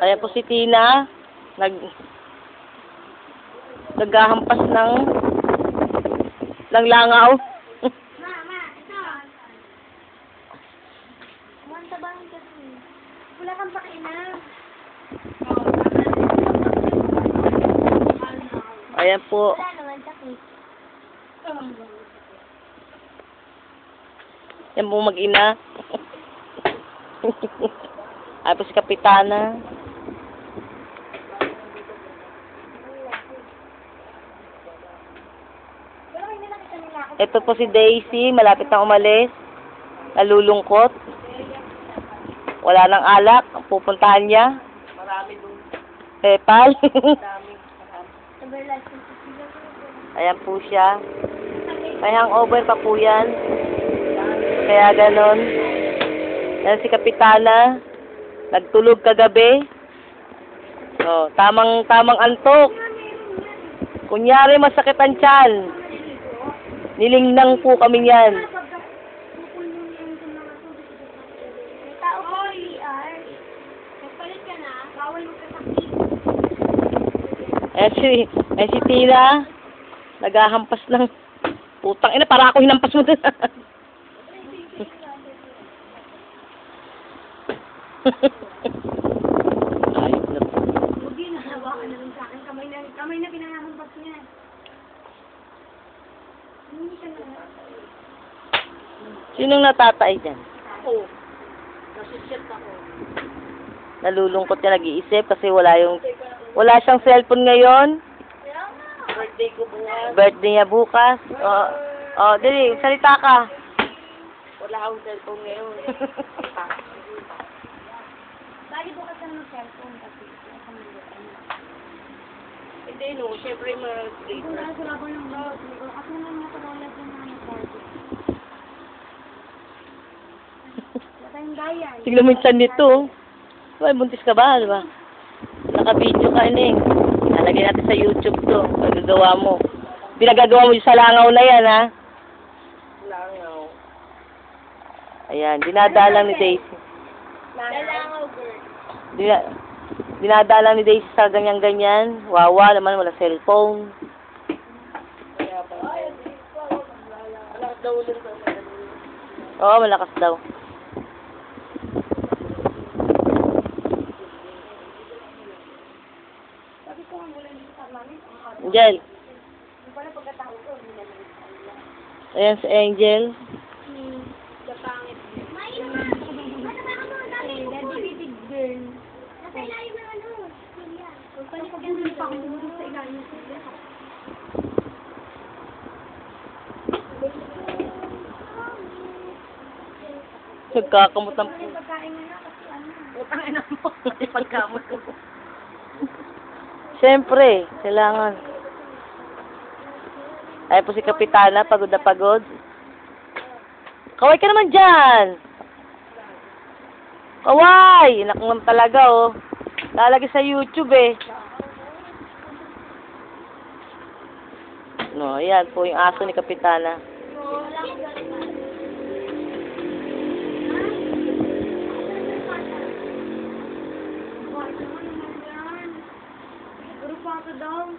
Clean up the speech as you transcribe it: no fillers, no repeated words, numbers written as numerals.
Kaya po si Tina, naghahampas ng langaw. Mama, ito. Kumanta ba ang kasi? Wala kang pakialam. Ayan po. Wala naman, sakit. Yan po mag-ina. Ayan po si Kapitana. Ito po si Daisy, malapit na umalis. Nalulungkot. Wala nang alak. Ang pupuntahan niya. Marami doon. Pepal. Marami. Ayan po siya. May hangover pa po yan. Kaya ganon. Yan si Kapitana. Nagtulog kagabi. Oh, tamang antok. Kunyari masakit ang tiyan. Nilingnang po kami yan. May tao po sa PR. Nagpalit ka na. Bawal magkasakit. Eh si Tina, naghahampas ng putang ina, para ako hinampas mo dun. Ayos na po. Hindi na, hawakan na lang sa akin. Kamay na pinahampas niya. Hindi siya na. Sinong natatay dyan? Ako. Nasusyat ako. Nalulungkot niya, nag-iisip kasi wala siyang cellphone ngayon. Birthday ko bukas. Birthday niya bukas. Dali, salita ka. Wala akong cellphone ngayon. Bakit bukas ka ng cellphone kasi? Hindi no, syempre mag-play Kung na. nasa laban ng road, ako na mga pagkawalat ng mga party. Wala tayong gaya. Tignan mo yung tiyan nito. Ay, buntis ka ba? Diba? Naka-video ka, Ining. Nalagay natin sa YouTube to. Pagagawa mo. Pinagagawa mo yung sa langaw na yan, ha? Langaw. Ayan, dinadalang ni Daisy. Dalangaw girl. Dinadalang ni Daisy sa ganyan-ganyan. Wawa naman, wala cellphone. Kaya pa. Alam daw ulit sa Oo, malakas daw. Sabi ko ang wala dito sa mami. Angel. Yung pala pagkatao ko, hindi na nagsasabi. Ayan si Angel. Kapangit. May naman! Ano ba ako mga dami? Daddy big girl. Nasa ilalim ng ano? Kuya. Pagpalipagan pa ako dito sa ilalim ng kuya. Nagkakamot ng Yung pagkain nga kasi ano. utang ina mo. Pati pagkamot ko. Siyempre, kailangan. Ay po si Kapitana, pagod na pagod. Kaway ka naman dyan! Kaway! Nakangam talaga, oh. Lalagay sa YouTube, eh. No, ayan po yung aso ni Kapitana. Puro pa ako daw.